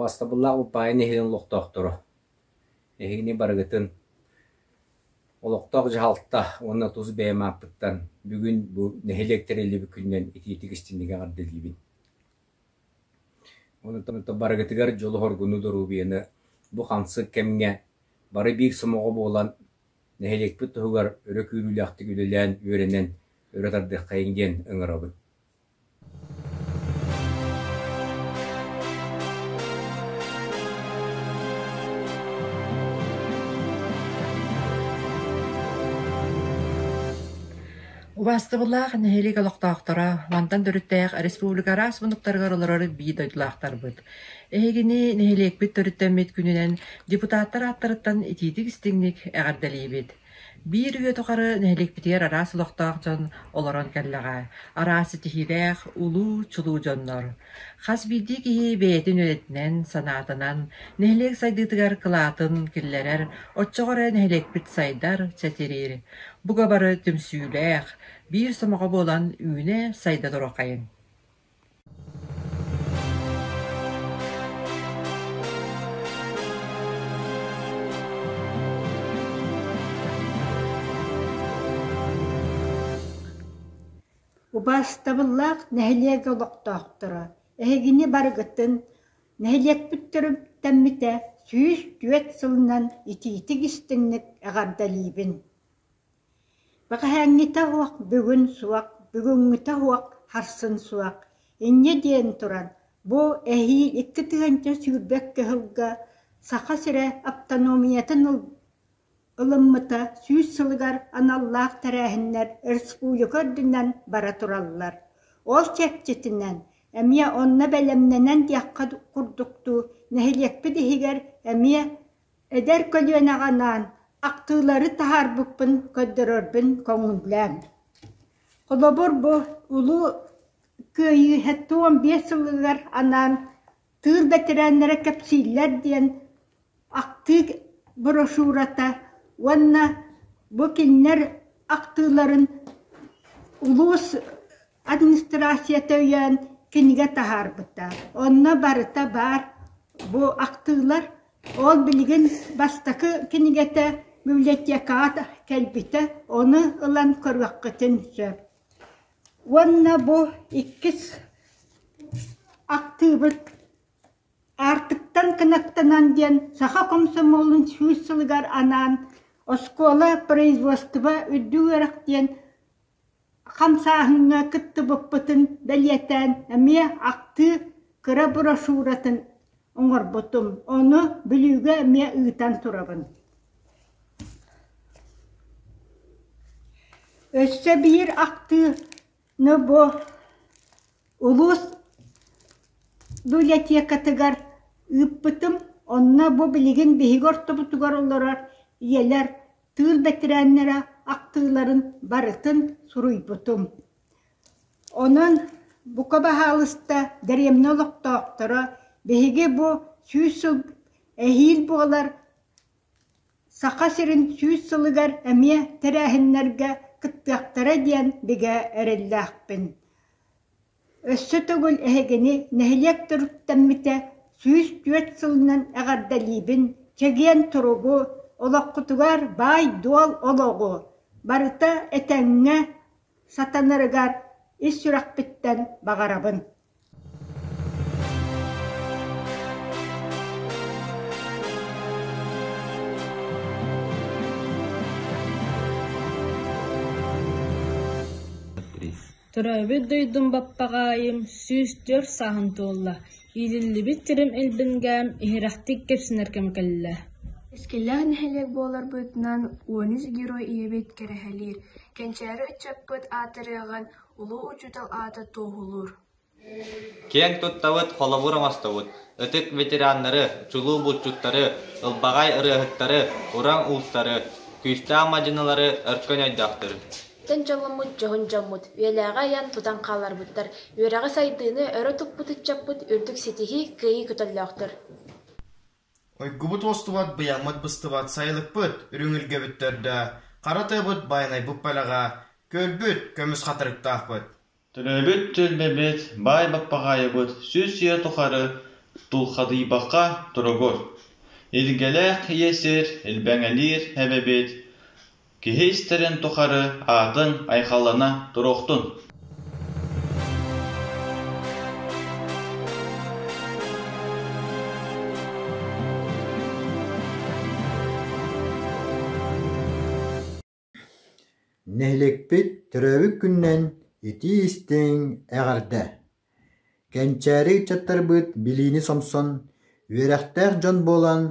Бастабыллақ ұпайын ехілін лоқтақтыры. Ехігіне барғытын. Олоқтақ жағалықта оны тұз бәйім аппыттан бүгін бұл нәхелектерелі бүкілінен ететік істіндіге ғардылыбын. Оны тұмытта барғытығар жолы хоргуну дұру бейіні бұл қансы кәмге бары бір сымығы болан нәхелек бұт тұғығар өрі күрілі ақты күлілән өренен өрі тарды қайынген ұңырабын. Убастыбыллах нәхелек алақтақтара, вантан дүріттәйік республикара асмындықтарғар олары бейд ойдылақтар бұд. Әйгіні нәхелек біт дүріттәмет күнінен депутаттар аттырыттан ететік істігнік әғардалей бет. Bir üye toqarı nehlik bitiyer arası loqtaqcan olaran kallağa. Arası tihirək, ulu, çulu canlar. Xas bildi ki beytin öğretinen, sanatından, nehlik saydıtıgar kılatın killerer, otçoğara nehlik bit saydar, çetirir. Bu qabarı tümsüylək, bir samağa bolan üyüne sayda doraqayın. Убастабыллақ нәхілеге олықтақтыра. Әйгіне барғытын, нәхілек бүттіріп тәмміте сүйіс дүет сылынан итетік істіңнік әғардалибін. Бағахәңіті хуақ бүгін суақ, бүгінгіті хуақ харсын суақ. Энне дейін тұран, бұ әйіл екі тігінші сүйірбек көхілгі сақа сірі автономиятын ылыммыта сүйіс сылығар аналлақ тәрәхінлер республика өрдінен бара тұралылар. Ол чәкчетінен, әмия онна бәлемненен дияққа құрдықту, нәхілекпі дегер әмия әдер көлуен ағанан, ақтылары тахар бұқпын көддірөрбін көңіллән. Қолабыр бұ ұлы көйі хәтті 15 сылығар анан тығыр бәтірәнлері кәпсейлер дейін ақтық брошурата Онна bu киннер ақтыларын улус администрация тойян киниге тахар бұта. Онна барыта бар bu ақтылар ол білген бастақы кинигете библиотекаат кәлбіті оны ылан көргаққытын сөп. Онна bu иккіс ақтыбыт артықтан кынаттанан ден саха комсомолын сүйсілгар анан Оскола производства үддүгерак ден хамсаһыңа кытты боппытын бәлиетен әме акты кыра брошуратын оңор ботум. Оны білуге әме ыйтан турабын. Össe bir aktığını bu ulus bibliotekatıgar ıppıtım, onna bu bilgin bihigor tobutugar olarak yeler tığıl betirenlere aktığların barıtın suruyputum. Onun bu kabahalısta deremnolog doktora bihige bu süsül ehil boğalar Sakasirin süsülügar emiye terehinlerge kıttıaktara diyen bige erellahpin. Össü tögül ehegeni nehliyek törüktemmite süs düet sılının eğardalibin çegiyen turugu olakkutugar bay dual ologu barıta etenge satanırgar is sürakbitten bağarabın. Töröbü duydum bappagayım, süstür sahıntı olla. İlilli bittirim elbingem, ihirahtik kepsinerkem kelle. Eskilläh nehelek bolar bıtnan, uaniz giro iyebet kerehelir. Kençeri ötçapkıt atırıgan, ulu ucutal ata toğulur. Ken tuttavut holaburamastawut. Ötük veteranları, çulu butçutları, ılbagay ırıhıtları, uran uğustары, küste amacınaları örkön öydüktür. Тен жоломут жоғын жомут, уелаға ян тутан қалар бұттар, уераға сайдыны өрі тұппыты чаппыт үрдік сетихи күйі күтілліқтір. Ойгубут остубат быямат быстыбат сайылык бұт, үріңілге бүттерді, қараты бұт байнай бұппалаға, көл бүт көміз қатырықтақ бұт. Түрөбүт төлбебет, бай баппағайы бұт, сүз сүйе тұқары, тұлқады баққа тұрығыр. Елгелек есер, елбәңелер әбебет, Кихейстерин тухары атын айхалана туруқтун. Nehлекпит төрөбүк күннен ити истең әғарда. Кәнчәрі чаттарбыт билини сомсон, үйрәқтәк жон болан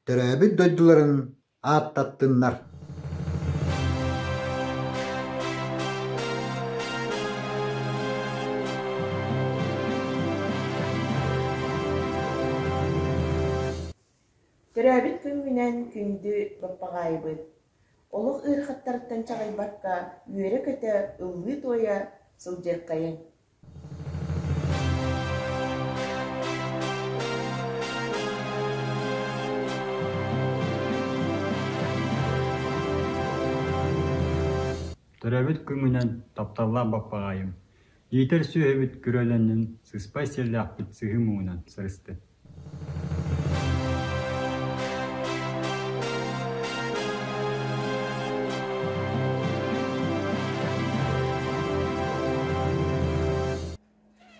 төрөбүк дойдуларын аттаттыннар. Төрәбит күнгүнен күндү баппагайбыт. Олуг ырхаттарыттан чагайбатка үйрө көтө ылгы тоя сылжаккайын. Төрәбит күнгүнен тапталла баппагайым. Етер сүйөбит күрөленнин сыспай селлах бит сыгымуунан сырысты.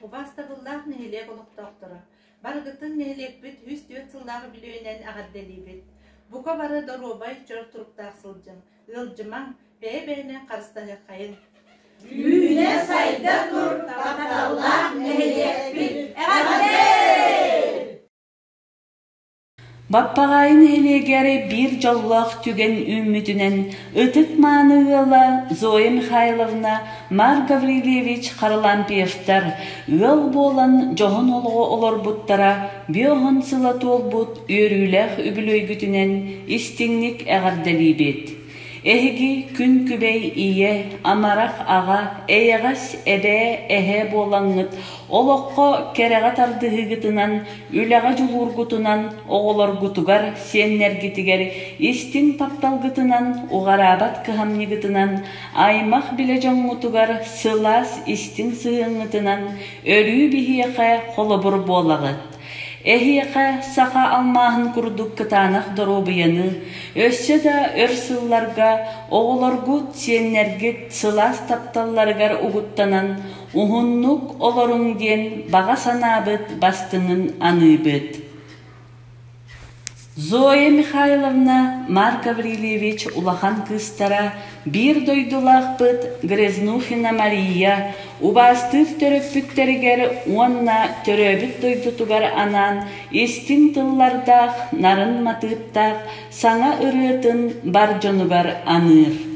Ubastadullah nehelek olup doktora. Bargıtın nehelek bit 104 yılları bilöğünen ağaddelibit. Buka barı dorobay çör turuktaq sılcın. Ilcıman beyne karıstahı kayın. Büyüne sayda dur, taptallah nehelek bit. Bappagayın helegeri bir jolloq tügen ümmütünen ötük manıgıla Zoya Mikhailovna Mar Gavrilevich Karalampievtar ıl bolan joğun olğu olor buttara biohon sıla tol but örülэх übülöygütünen istingnik eğardalibet. Ehgi kün kübey iye amarak ağa eyagas ebe ehe bolangıt oloqqa kereğe tardıhıgıtınan ülağa julurgutunan oğolorgutugar sennergitiger istin taptalgıtınan uğarabat kıhamnigıtınan aymaq bilejongutugar sılas istin sığıngıtınan örü bihiyeqe holobur bolağıt. Ehiyaka saha almahın kurduk kıtanaq dorobiyanı, össe da örsıllarga, oğulargut sennergit sılas taptallargar uguttanan, uhunnuk olorun diyen bağa sanabıt bastının anıbıt. Zoya Mikhailovna Mar Gavrilevich ulahan kыстара bir doydulaq bıt Greznухина Maria ubastıf töröppütteriger onna töröbüt doydutugar anan istin tıllardaq narın matıttaq sana ırıtın barjonugar anır.